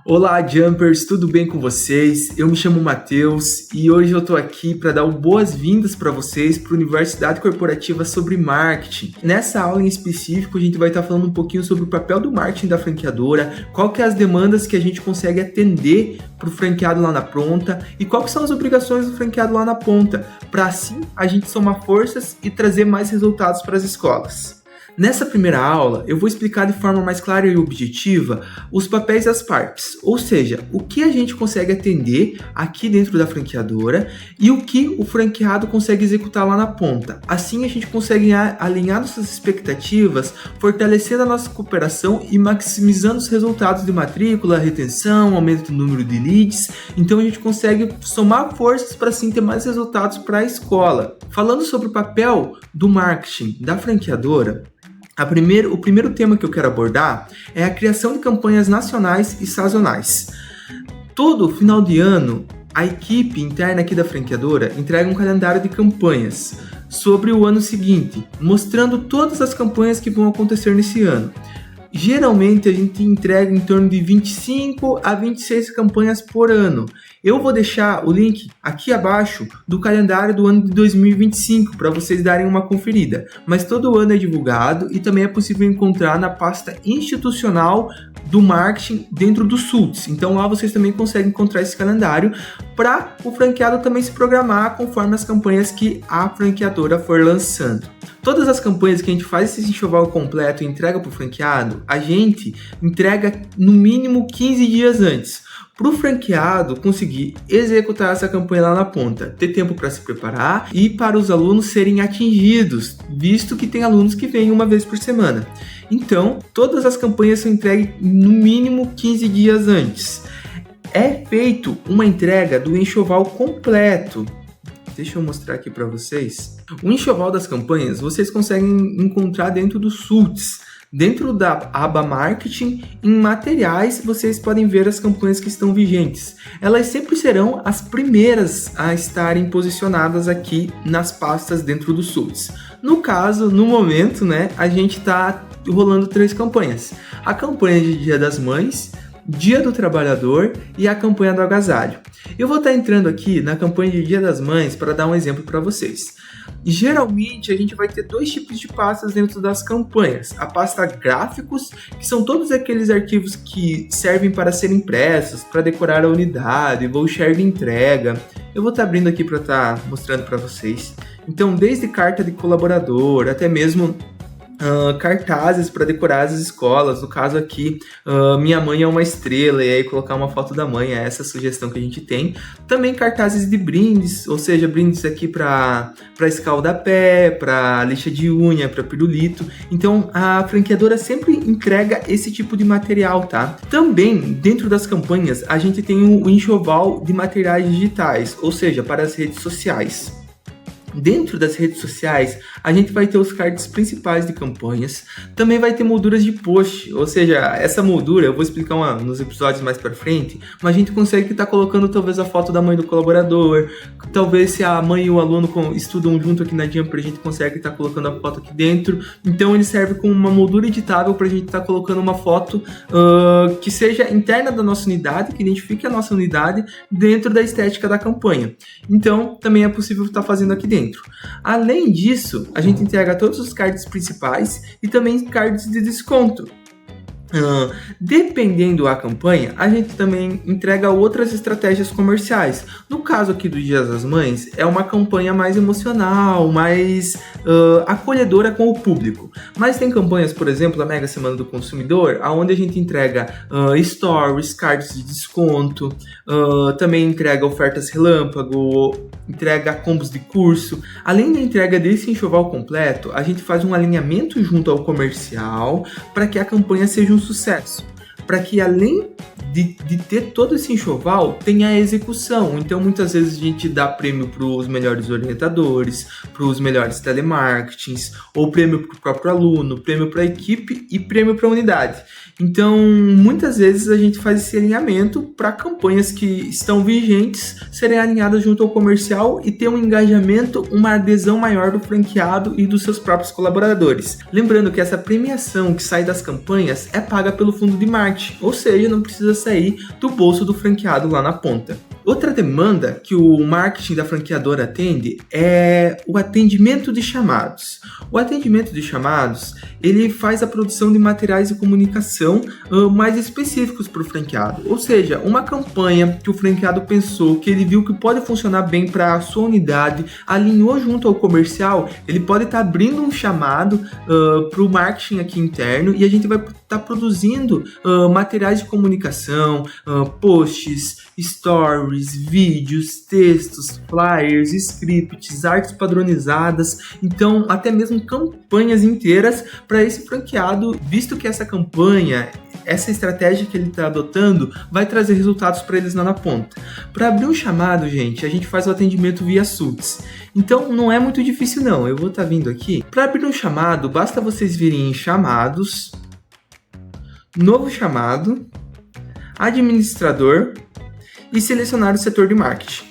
Olá, Jumpers, tudo bem com vocês? Eu me chamo Matheus e hoje eu tô aqui para dar boas-vindas para vocês para a Universidade Corporativa sobre Marketing. Nessa aula em específico, a gente vai estar falando um pouquinho sobre o papel do marketing da franqueadora, qual que é as demandas que a gente consegue atender para o franqueado lá na ponta e quais são as obrigações do franqueado lá na ponta, para assim a gente somar forças e trazer mais resultados para as escolas. Nessa primeira aula, eu vou explicar de forma mais clara e objetiva os papéis das partes, ou seja, o que a gente consegue atender aqui dentro da franqueadora e o que o franqueado consegue executar lá na ponta. Assim, a gente consegue alinhar nossas expectativas, fortalecendo a nossa cooperação e maximizando os resultados de matrícula, retenção, aumento do número de leads. Então, a gente consegue somar forças para assim ter mais resultados para a escola. Falando sobre o papel do marketing da franqueadora, o primeiro tema que eu quero abordar é a criação de campanhas nacionais e sazonais. Todo final de ano, a equipe interna aqui da franqueadora entrega um calendário de campanhas sobre o ano seguinte, mostrando todas as campanhas que vão acontecer nesse ano. Geralmente a gente entrega em torno de 25 a 26 campanhas por ano. Eu vou deixar o link aqui abaixo do calendário do ano de 2025 para vocês darem uma conferida. Mas todo ano é divulgado e também é possível encontrar na pasta institucional do marketing dentro do SULTS. Então lá vocês também conseguem encontrar esse calendário para o franqueado também se programar conforme as campanhas que a franqueadora for lançando. Todas as campanhas que a gente faz esse enxoval completo e entrega para o franqueado, a gente entrega no mínimo 15 dias antes, para o franqueado conseguir executar essa campanha lá na ponta, ter tempo para se preparar e para os alunos serem atingidos, visto que tem alunos que vêm uma vez por semana. Então, todas as campanhas são entregues no mínimo 15 dias antes. É feito uma entrega do enxoval completo. Deixa eu mostrar aqui para vocês. O enxoval das campanhas vocês conseguem encontrar dentro do SULTS. Dentro da aba Marketing, em materiais, vocês podem ver as campanhas que estão vigentes. Elas sempre serão as primeiras a estarem posicionadas aqui nas pastas dentro do SULTS. No caso, no momento, a gente está rolando 3 campanhas. A campanha de Dia das Mães, Dia do Trabalhador e a campanha do agasalho. Eu vou estar entrando aqui na campanha de Dia das Mães para dar um exemplo para vocês. Geralmente a gente vai ter 2 tipos de pastas dentro das campanhas. A pasta gráficos, que são todos aqueles arquivos que servem para serem impressos, para decorar a unidade, voucher de entrega. Eu vou estar abrindo aqui para estar mostrando para vocês. Então, desde carta de colaborador até mesmo cartazes para decorar as escolas. No caso aqui, minha mãe é uma estrela, e aí colocar uma foto da mãe, é essa a sugestão que a gente tem. Também cartazes de brindes, ou seja, brindes aqui para escaldapé, para lixa de unha, para pirulito. Então a franqueadora sempre entrega esse tipo de material, tá? Também dentro das campanhas a gente tem o enxoval de materiais digitais, ou seja, para as redes sociais. Dentro das redes sociais, a gente vai ter os cards principais de campanhas, também vai ter molduras de post, ou seja, essa moldura, eu vou explicar nos episódios mais para frente, mas a gente consegue estar colocando talvez a foto da mãe do colaborador, talvez se a mãe e o aluno estudam junto aqui na Jumper, a gente consegue estar colocando a foto aqui dentro, então ele serve como uma moldura editável para a gente estar colocando uma foto que seja interna da nossa unidade, que identifique a nossa unidade dentro da estética da campanha. Então, também é possível estar fazendo aqui dentro. Além disso, a gente entrega todos os cards principais e também cards de desconto. Dependendo da campanha, a gente também entrega outras estratégias comerciais. No caso aqui do Dia das Mães, é uma campanha mais emocional, mais acolhedora com o público. Mas tem campanhas, por exemplo, a Mega Semana do Consumidor, onde a gente entrega stories, cards de desconto, também entrega ofertas relâmpago, entrega combos de curso. Além da entrega desse enxoval completo, a gente faz um alinhamento junto ao comercial para que a campanha seja um sucesso, para que além de ter todo esse enxoval, tenha a execução. Então muitas vezes a gente dá prêmio para os melhores orientadores, para os melhores telemarketings, ou prêmio para o próprio aluno, prêmio para a equipe e prêmio para a unidade. Então, muitas vezes a gente faz esse alinhamento para campanhas que estão vigentes serem alinhadas junto ao comercial e ter um engajamento, uma adesão maior do franqueado e dos seus próprios colaboradores. Lembrando que essa premiação que sai das campanhas é paga pelo fundo de marketing. parte, ou seja, não precisa sair do bolso do franqueado lá na ponta. Outra demanda que o marketing da franqueadora atende é o atendimento de chamados. O atendimento de chamados, ele faz a produção de materiais de comunicação mais específicos para o franqueado. Ou seja, uma campanha que o franqueado pensou, que ele viu que pode funcionar bem para a sua unidade, alinhou junto ao comercial, ele pode estar abrindo um chamado para o marketing aqui interno e a gente vai estar produzindo materiais de comunicação, posts, stories, vídeos, textos, flyers, scripts, artes padronizadas, então até mesmo campanhas inteiras para esse franqueado, visto que essa campanha, essa estratégia que ele está adotando vai trazer resultados para eles lá na ponta. Para abrir um chamado, gente, a gente faz o atendimento via Suits. Então não é muito difícil não, eu vou estar vindo aqui. Para abrir um chamado, basta vocês virem em chamados, novo chamado, administrador e selecionar o setor de marketing.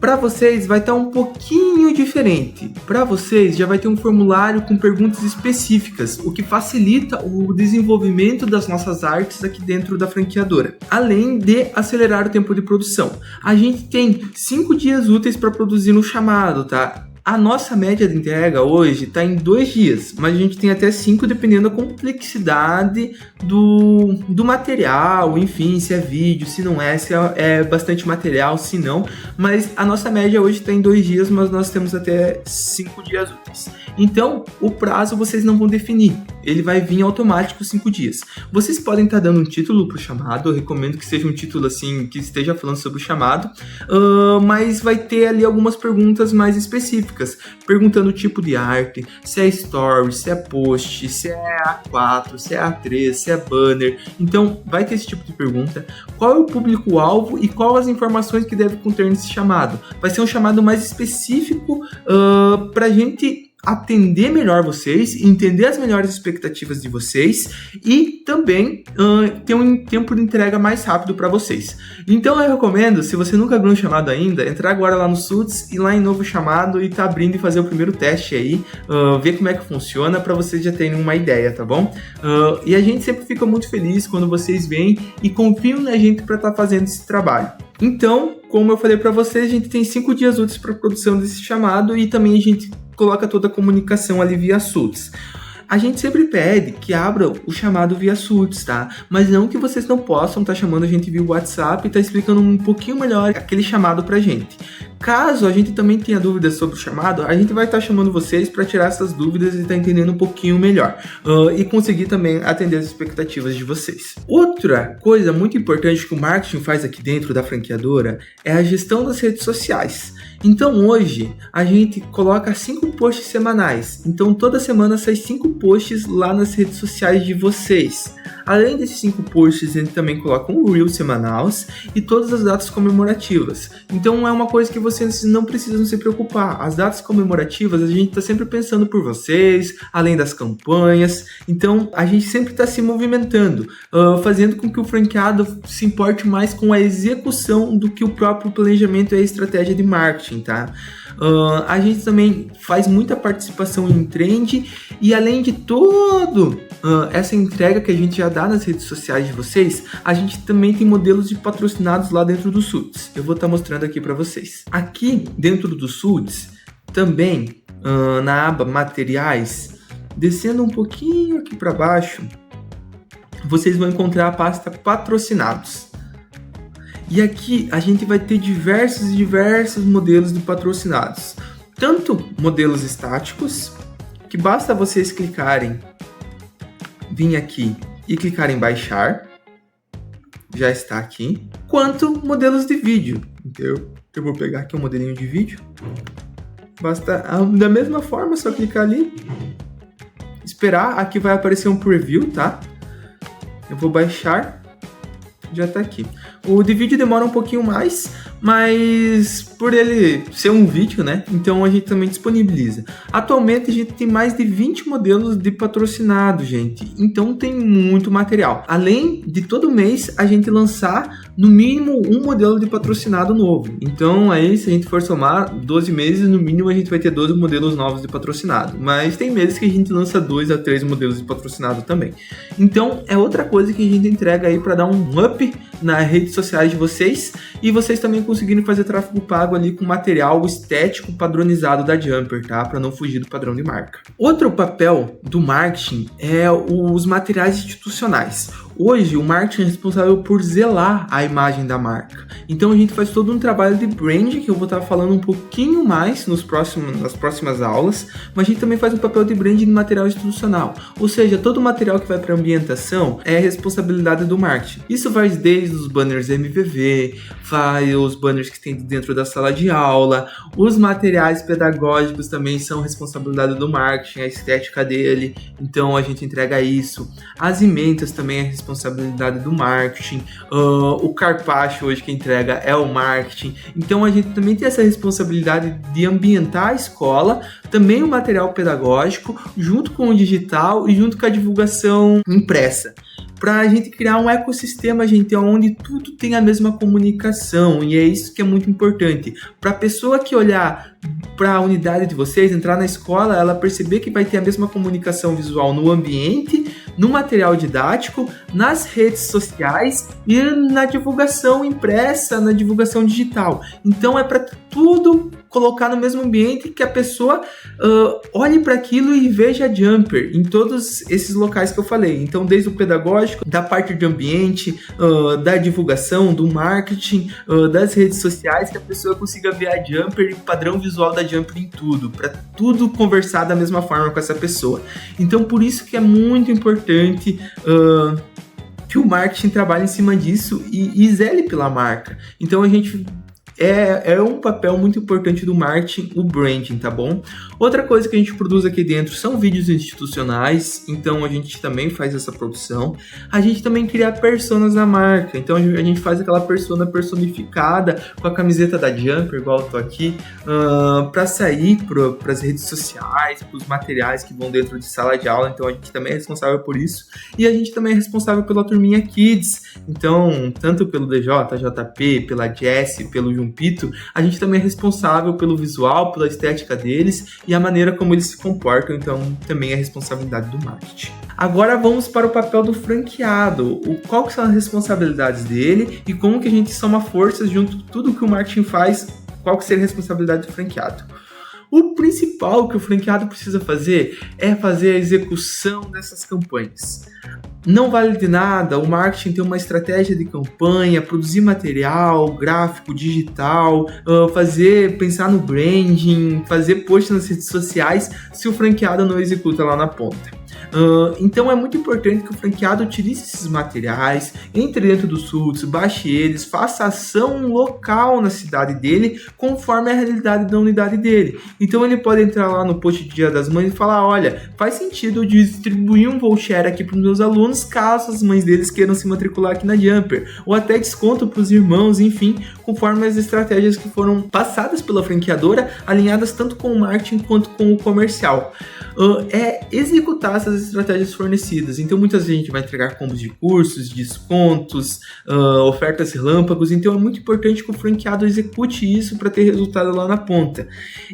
Para vocês vai estar um pouquinho diferente. Para vocês já vai ter um formulário com perguntas específicas, o que facilita o desenvolvimento das nossas artes aqui dentro da franqueadora. Além de acelerar o tempo de produção. A gente tem 5 dias úteis para produzir um chamado, tá? A nossa média de entrega hoje está em 2 dias, mas a gente tem até 5 dependendo da complexidade do material, enfim, se é vídeo, se não é, se é bastante material, se não. Mas a nossa média hoje está em 2 dias, mas nós temos até 5 dias úteis. Então, o prazo vocês não vão definir, ele vai vir automático 5 dias. Vocês podem estar dando um título para o chamado, eu recomendo que seja um título assim, que esteja falando sobre o chamado, mas vai ter ali algumas perguntas mais específicas, perguntando o tipo de arte, se é story, se é post, se é A4, se é A3, se é banner. Então, vai ter esse tipo de pergunta. Qual é o público-alvo e quais as informações que deve conter nesse chamado? Vai ser um chamado mais específico para a gente atender melhor vocês, entender as melhores expectativas de vocês e também ter um tempo de entrega mais rápido para vocês. Então eu recomendo, se você nunca abriu um chamado ainda, entrar agora lá no Suits e lá em novo chamado e tá abrindo e fazer o primeiro teste aí, ver como é que funciona para vocês já terem uma ideia, tá bom? E a gente sempre fica muito feliz quando vocês vêm e confiam na gente para estar fazendo esse trabalho. Então, como eu falei para vocês, a gente tem 5 dias úteis para a produção desse chamado e também a gente coloca toda a comunicação ali via Suits. A gente sempre pede que abra o chamado via Suits, tá? Mas não que vocês não possam estar chamando a gente via WhatsApp e estar explicando um pouquinho melhor aquele chamado pra gente. Caso a gente também tenha dúvidas sobre o chamado, a gente vai estar chamando vocês para tirar essas dúvidas e estar entendendo um pouquinho melhor e conseguir também atender as expectativas de vocês. Outra coisa muito importante que o marketing faz aqui dentro da franqueadora é a gestão das redes sociais. Então hoje a gente coloca 5 posts semanais. Então toda semana sai 5 posts lá nas redes sociais de vocês. Além desses 5 posts, a gente também coloca um Reel semanal e todas as datas comemorativas. Então é uma coisa que vocês não precisam se preocupar. As datas comemorativas a gente está sempre pensando por vocês, além das campanhas. Então a gente sempre está se movimentando, fazendo com que o franqueado se importe mais com a execução do que o próprio planejamento e a estratégia de marketing, tá? A gente também faz muita participação em trend e além de todo essa entrega que a gente já dá nas redes sociais de vocês, a gente também tem modelos de patrocinados lá dentro do Suits. Eu vou estar mostrando aqui para vocês. Aqui dentro do Suits, também na aba materiais, descendo um pouquinho aqui para baixo, vocês vão encontrar a pasta patrocinados. E aqui a gente vai ter diversos modelos de patrocinados. Tanto modelos estáticos, que basta vocês clicarem, vir aqui e clicar em baixar, já está aqui, quanto modelos de vídeo. Então, eu vou pegar aqui um modelinho de vídeo, basta da mesma forma, só clicar ali, esperar, aqui vai aparecer um preview, tá? Eu vou baixar, já está aqui. O de vídeo demora um pouquinho mais, mas por ele ser um vídeo, né? Então a gente também disponibiliza. Atualmente a gente tem mais de 20 modelos de patrocinado, gente. Então tem muito material. Além de todo mês a gente lançar no mínimo um modelo de patrocinado novo. Então aí, se a gente for somar 12 meses, no mínimo a gente vai ter 12 modelos novos de patrocinado. Mas tem meses que a gente lança 2 a 3 modelos de patrocinado também. Então é outra coisa que a gente entrega aí para dar um up nas redes sociais de vocês e vocês também conseguirem fazer tráfego pago ali com material estético padronizado da Jumper, tá? Para não fugir do padrão de marca. Outro papel do marketing é os materiais institucionais. Hoje, o marketing é responsável por zelar a imagem da marca. Então, a gente faz todo um trabalho de branding, que eu vou estar falando um pouquinho mais nas próximas aulas, mas a gente também faz um papel de branding de material institucional. Ou seja, todo o material que vai para a ambientação é responsabilidade do marketing. Isso vai desde os banners MVV, vai os banners que tem dentro da sala de aula, os materiais pedagógicos também são responsabilidade do marketing, a estética dele, então a gente entrega isso. As emendas também é responsabilidade do marketing, o carpaccio hoje que entrega é o marketing, então a gente também tem essa responsabilidade de ambientar a escola, também o material pedagógico, junto com o digital e junto com a divulgação impressa. Para a gente criar um ecossistema, gente, onde tudo tem a mesma comunicação, e é isso que é muito importante. Para a pessoa que olhar para a unidade de vocês, entrar na escola, ela perceber que vai ter a mesma comunicação visual no ambiente, no material didático, nas redes sociais e na divulgação impressa, na divulgação digital. Então é para tudo colocar no mesmo ambiente, que a pessoa olhe para aquilo e veja a Jumper em todos esses locais que eu falei. Então, desde o pedagógico, da parte de ambiente, da divulgação, do marketing, das redes sociais, que a pessoa consiga ver a Jumper e o padrão visual da Jumper em tudo, para tudo conversar da mesma forma com essa pessoa. Então, por isso que é muito importante que o marketing trabalhe em cima disso e zele pela marca. Então, a gente... É um papel muito importante do marketing, o branding, tá bom? Outra coisa que a gente produz aqui dentro são vídeos institucionais, então a gente também faz essa produção. A gente também cria personas da marca, então a gente faz aquela persona personificada com a camiseta da Jumper, igual eu tô aqui, para sair para as redes sociais, para os materiais que vão dentro de sala de aula, então a gente também é responsável por isso. E a gente também é responsável pela turminha Kids, então tanto pelo DJ, JP, pela Jessie, pelo Pito, a gente também é responsável pelo visual, pela estética deles e a maneira como eles se comportam, então também é responsabilidade do marketing. Agora vamos para o papel do franqueado, qual que são as responsabilidades dele e como que a gente soma forças junto com tudo que o marketing faz, qual que seria a responsabilidade do franqueado. O principal que o franqueado precisa fazer é fazer a execução dessas campanhas. Não vale de nada o marketing ter uma estratégia de campanha, produzir material, gráfico, digital, pensar no branding, fazer post nas redes sociais se o franqueado não executa lá na ponta. Então é muito importante que o franqueado utilize esses materiais, entre dentro do SUTS, baixe eles, faça ação local na cidade dele, conforme a realidade da unidade dele. Então ele pode entrar lá no post de Dia das Mães e falar, olha, faz sentido eu distribuir um voucher aqui para os meus alunos, caso as mães deles queiram se matricular aqui na Jumper, ou até desconto para os irmãos, enfim, conforme as estratégias que foram passadas pela franqueadora, alinhadas tanto com o marketing quanto com o comercial. Executar essas estratégias fornecidas. Então muitas vezes a gente vai entregar combos de cursos, descontos, ofertas relâmpagos, então é muito importante que o franqueado execute isso para ter resultado lá na ponta.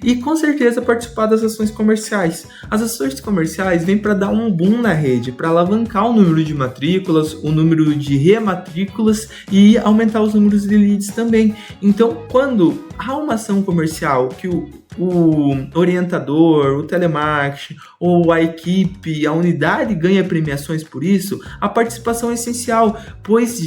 E com certeza participar das ações comerciais. As ações comerciais vêm para dar um boom na rede, para alavancar o número de matrículas, o número de rematrículas e aumentar os números de leads também. Então quando há uma ação comercial que o orientador, o telemarketing, ou a equipe, a unidade ganha premiações por isso, a participação é essencial, pois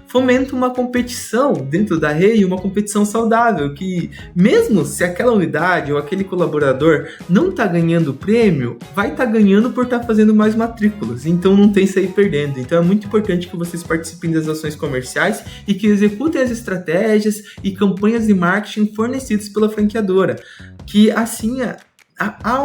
fomenta uma competição dentro da rede, uma competição saudável, que mesmo se aquela unidade ou aquele colaborador não está ganhando prêmio, vai estar ganhando por estar fazendo mais matrículas, então não tem sair perdendo. Então é muito importante que vocês participem das ações comerciais e que executem as estratégias e campanhas de marketing fornecidas pela franqueadora, que assim há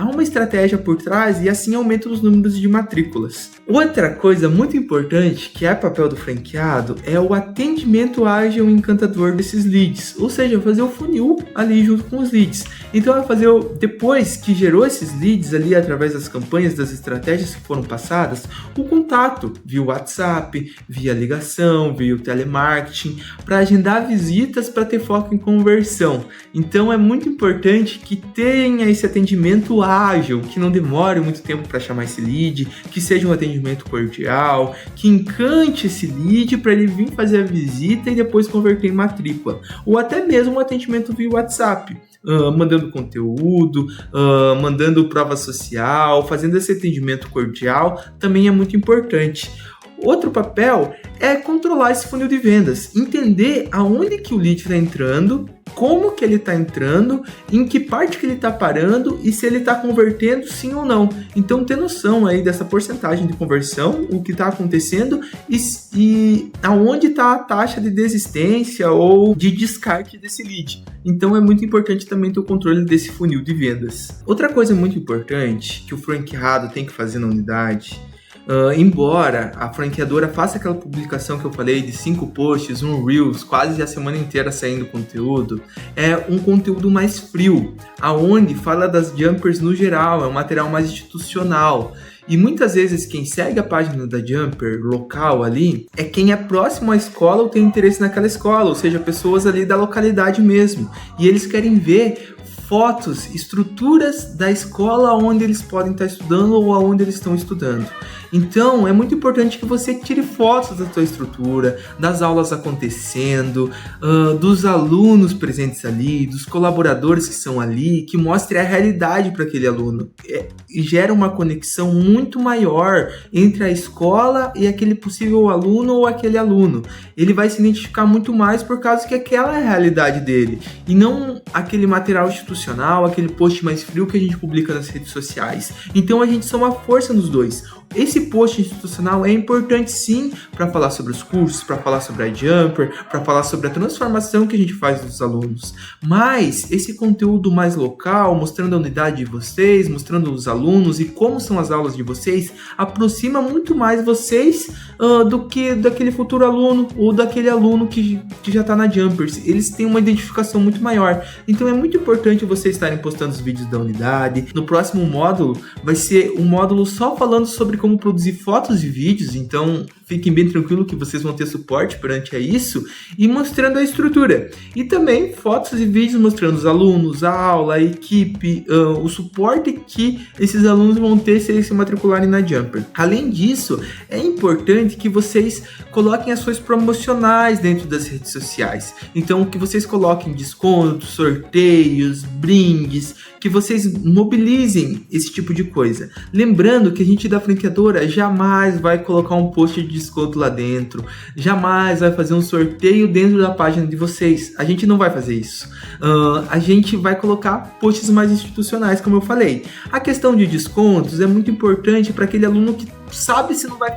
uma estratégia por trás e assim aumenta os números de matrículas. Outra coisa muito importante que é papel do franqueado é o atendimento ágil e encantador desses leads, ou seja, fazer o funil ali junto com os leads. Então é fazer, depois que gerou esses leads ali através das campanhas, das estratégias que foram passadas, o contato via WhatsApp, via ligação, via o telemarketing, para agendar visitas para ter foco em conversão. Então é muito importante que tenha esse atendimento ágil, que não demore muito tempo para chamar esse lead, que seja um atendimento cordial, que encante esse lead para ele vir fazer a visita e depois converter em matrícula, ou até mesmo um atendimento via WhatsApp, mandando conteúdo, mandando prova social, fazendo esse atendimento cordial também é muito importante. Outro papel é controlar esse funil de vendas, entender aonde que o lead está entrando, como que ele está entrando, em que parte que ele está parando e se ele está convertendo sim ou não. Então ter noção aí dessa porcentagem de conversão, o que está acontecendo e aonde está a taxa de desistência ou de descarte desse lead. Então é muito importante também ter o controle desse funil de vendas. Outra coisa muito importante que o franqueado tem que fazer na unidade, embora a franqueadora faça aquela publicação que eu falei de 5 posts, um Reels, quase a semana inteira saindo conteúdo, é um conteúdo mais frio, aonde fala das jumpers no geral, é um material mais institucional. E muitas vezes quem segue a página da Jumper local ali é quem é próximo à escola ou tem interesse naquela escola, ou seja, pessoas ali da localidade mesmo. E eles querem ver fotos, estruturas da escola onde eles podem estar estudando ou aonde eles estão estudando. Então, é muito importante que você tire fotos da sua estrutura, das aulas acontecendo, dos alunos presentes ali, dos colaboradores que são ali, que mostre a realidade para aquele aluno. E gera uma conexão muito maior entre a escola e aquele possível aluno ou aquele aluno. Ele vai se identificar muito mais por causa que aquela é a realidade dele, e não aquele material institucional, aquele post mais frio que a gente publica nas redes sociais. Então, a gente soma força nos dois. Esse post institucional é importante sim para falar sobre os cursos, para falar sobre a Jumper, para falar sobre a transformação que a gente faz dos alunos. Mas esse conteúdo mais local, mostrando a unidade de vocês, mostrando os alunos e como são as aulas de vocês, aproxima muito mais vocês do que daquele futuro aluno ou daquele aluno que já está na Jumpers. Eles têm uma identificação muito maior. Então é muito importante vocês estarem postando os vídeos da unidade. No próximo módulo vai ser um módulo só falando sobre como produzir fotos e vídeos, então fiquem bem tranquilos que vocês vão ter suporte perante a isso, e mostrando a estrutura. E também fotos e vídeos mostrando os alunos, a aula, a equipe, o suporte que esses alunos vão ter se eles se matricularem na Jumper. Além disso, é importante que vocês coloquem ações promocionais dentro das redes sociais. Então, que vocês coloquem descontos, sorteios, brindes, que vocês mobilizem esse tipo de coisa. Lembrando que a gente da franqueadora jamais vai colocar um post de desconto lá dentro, jamais vai fazer um sorteio dentro da página de vocês. A gente não vai fazer isso. A gente vai colocar posts mais institucionais, como eu falei. A questão de descontos é muito importante para aquele aluno que sabe se não vai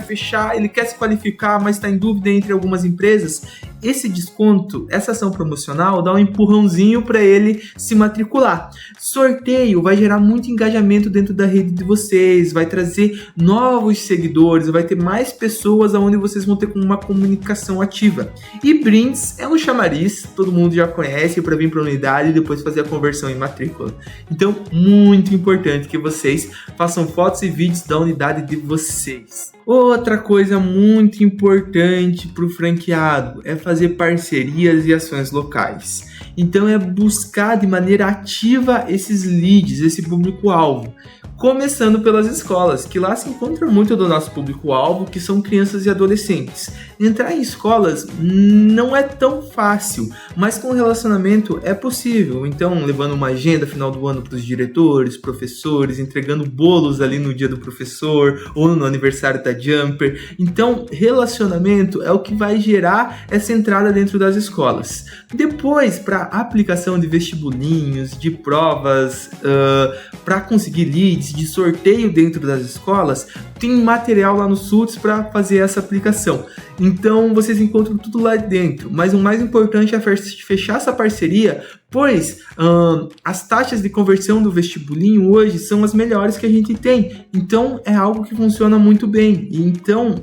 fechar, ele quer se qualificar, mas está em dúvida entre algumas empresas. Esse desconto, essa ação promocional, dá um empurrãozinho para ele se matricular. Sorteio vai gerar muito engajamento dentro da rede de vocês, vai trazer novos seguidores, vai ter mais pessoas aonde vocês vão ter uma comunicação ativa. E brindes é um chamariz, todo mundo já conhece, para vir para a unidade e depois fazer a conversão em matrícula. Então, muito importante que vocês façam fotos e vídeos da unidade de vocês. Outra coisa muito importante para o franqueado é fazer parcerias e ações locais. Então é buscar de maneira ativa esses leads, esse público-alvo. Começando pelas escolas, que lá se encontra muito do nosso público-alvo, que são crianças e adolescentes. Entrar em escolas não é tão fácil, mas com relacionamento é possível. Então, levando uma agenda final do ano para os diretores, professores, entregando bolos ali no dia do professor ou no aniversário da Jumper. Então, relacionamento é o que vai gerar essa entrada dentro das escolas. Depois, para aplicação de vestibulinhos, de provas, para conseguir leads, de sorteio dentro das escolas, tem material lá no SUTS para fazer essa aplicação. Então vocês encontram tudo lá dentro, mas o mais importante é fechar essa parceria pois as taxas de conversão do vestibulinho hoje são as melhores que a gente tem. Então é algo que funciona muito bem. Então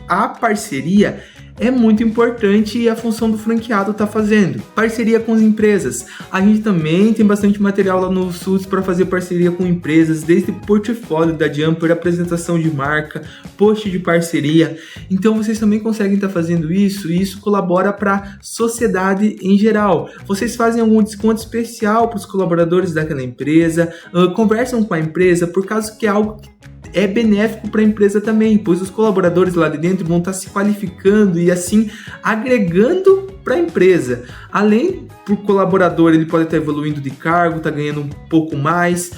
a parceria é muito importante e a função do franqueado está fazendo. Parceria com as empresas. A gente também tem bastante material lá no SUS para fazer parceria com empresas, desde portfólio da Jumper, apresentação de marca, post de parceria. Então vocês também conseguem estar fazendo isso e isso colabora para a sociedade em geral. Vocês fazem algum desconto especial para os colaboradores daquela empresa, conversam com a empresa por causa que é algo que é benéfico para a empresa também, pois os colaboradores lá de dentro vão estar se qualificando e assim agregando para a empresa. Além do colaborador, ele pode estar evoluindo de cargo, está ganhando um pouco mais,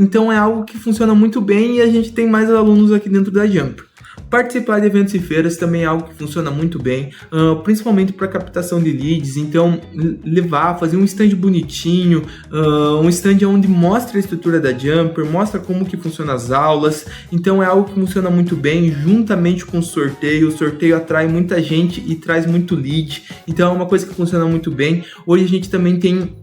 então é algo que funciona muito bem e a gente tem mais alunos aqui dentro da Jumper. Participar de eventos e feiras também é algo que funciona muito bem, principalmente para captação de leads. Então, fazer um stand bonitinho, um stand onde mostra a estrutura da Jumper, mostra como que funcionam as aulas. Então, é algo que funciona muito bem, juntamente com o sorteio. O sorteio atrai muita gente e traz muito lead. Então, é uma coisa que funciona muito bem. Hoje a gente também tem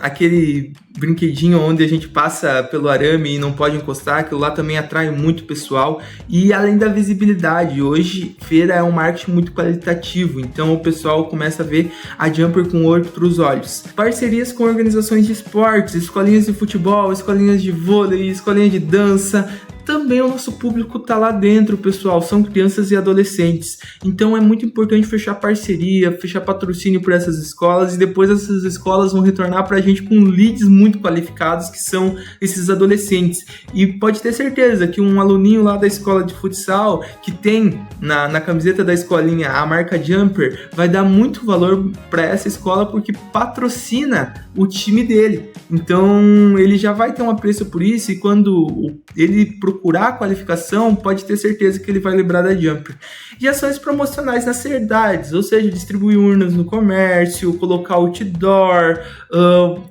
aquele brinquedinho onde a gente passa pelo arame e não pode encostar, aquilo lá também atrai muito pessoal. E além da visibilidade, hoje feira é um marketing muito qualitativo, então o pessoal começa a ver a Jumper com outros olhos. Parcerias com organizações de esportes, escolinhas de futebol, escolinhas de vôlei, escolinhas de dança. Também o nosso público está lá dentro, pessoal, são crianças e adolescentes. Então é muito importante fechar parceria, fechar patrocínio por essas escolas e depois essas escolas vão retornar para a gente com leads muito qualificados, que são esses adolescentes. E pode ter certeza que um aluninho lá da escola de futsal, que tem na camiseta da escolinha a marca Jumper, vai dar muito valor para essa escola porque patrocina o time dele. Então ele já vai ter um apreço por isso e quando ele procurar a qualificação, pode ter certeza que ele vai lembrar da Jumper. E ações promocionais nas cidades, ou seja, distribuir urnas no comércio, colocar outdoor,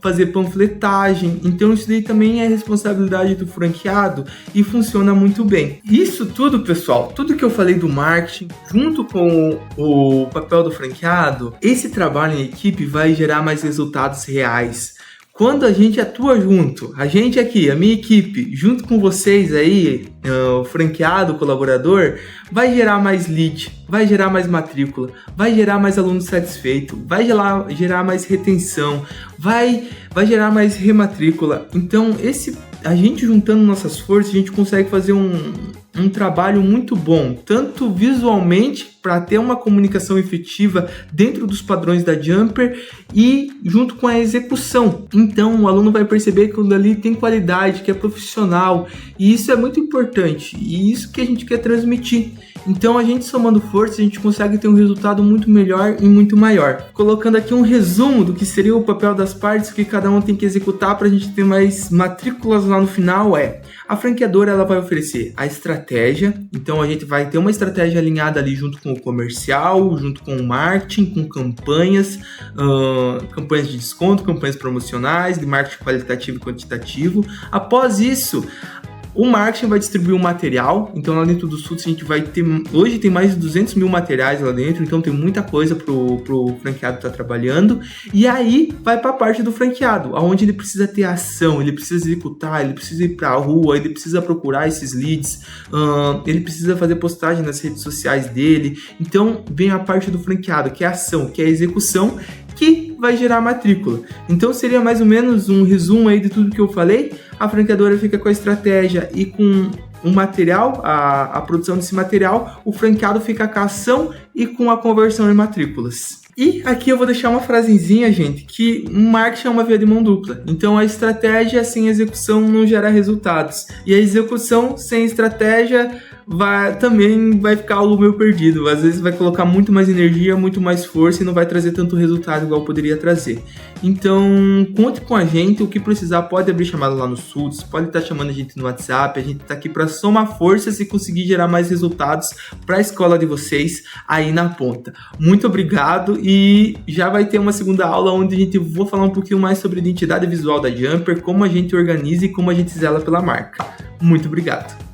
fazer panfletagem. Então isso daí também é responsabilidade do franqueado e funciona muito bem. Isso tudo, pessoal, tudo que eu falei do marketing, junto com o papel do franqueado, esse trabalho em equipe vai gerar mais resultados reais. Quando a gente atua junto, a gente aqui, a minha equipe, junto com vocês aí, o franqueado, o colaborador, vai gerar mais lead, vai gerar mais matrícula, vai gerar mais aluno satisfeito, vai gerar mais retenção, vai gerar mais rematrícula. Então, a gente juntando nossas forças, a gente consegue fazer um trabalho muito bom, tanto visualmente para ter uma comunicação efetiva dentro dos padrões da Jumper e junto com a execução. Então o aluno vai perceber que aquilo ali tem qualidade, que é profissional e isso é muito importante e isso que a gente quer transmitir. Então a gente somando força, a gente consegue ter um resultado muito melhor e muito maior. Colocando aqui um resumo do que seria o papel das partes, que cada um tem que executar para a gente ter mais matrículas lá no final a franqueadora ela vai oferecer a estratégia, então a gente vai ter uma estratégia alinhada ali junto com o comercial, junto com o marketing, com campanhas de desconto, campanhas promocionais, de marketing qualitativo e quantitativo. Após isso, o marketing vai distribuir o material, então lá dentro do SUS a gente vai ter, hoje tem mais de 200 mil materiais lá dentro, então tem muita coisa pro franqueado estar trabalhando, e aí vai para a parte do franqueado, onde ele precisa ter ação, ele precisa executar, ele precisa ir para a rua, ele precisa procurar esses leads, ele precisa fazer postagem nas redes sociais dele, então vem a parte do franqueado, que é a ação, que é a execução, que vai gerar matrícula. Então seria mais ou menos um resumo aí de tudo que eu falei. A franqueadora fica com a estratégia e com o material, a produção desse material, o franqueado fica com a ação e com a conversão em matrículas. E aqui eu vou deixar uma frasezinha, gente, que marketing é uma via de mão dupla. Então a estratégia sem execução não gera resultados. E a execução sem estratégia também vai ficar o meio perdido. Às vezes vai colocar muito mais energia, muito mais força e não vai trazer tanto resultado igual poderia trazer. Então, conte com a gente, o que precisar pode abrir chamada lá no SUS, pode estar chamando a gente no WhatsApp, a gente está aqui para somar forças e conseguir gerar mais resultados para a escola de vocês aí na ponta. Muito obrigado e já vai ter uma segunda aula onde a gente vou falar um pouquinho mais sobre a identidade visual da Jumper, como a gente organiza e como a gente zela pela marca. Muito obrigado!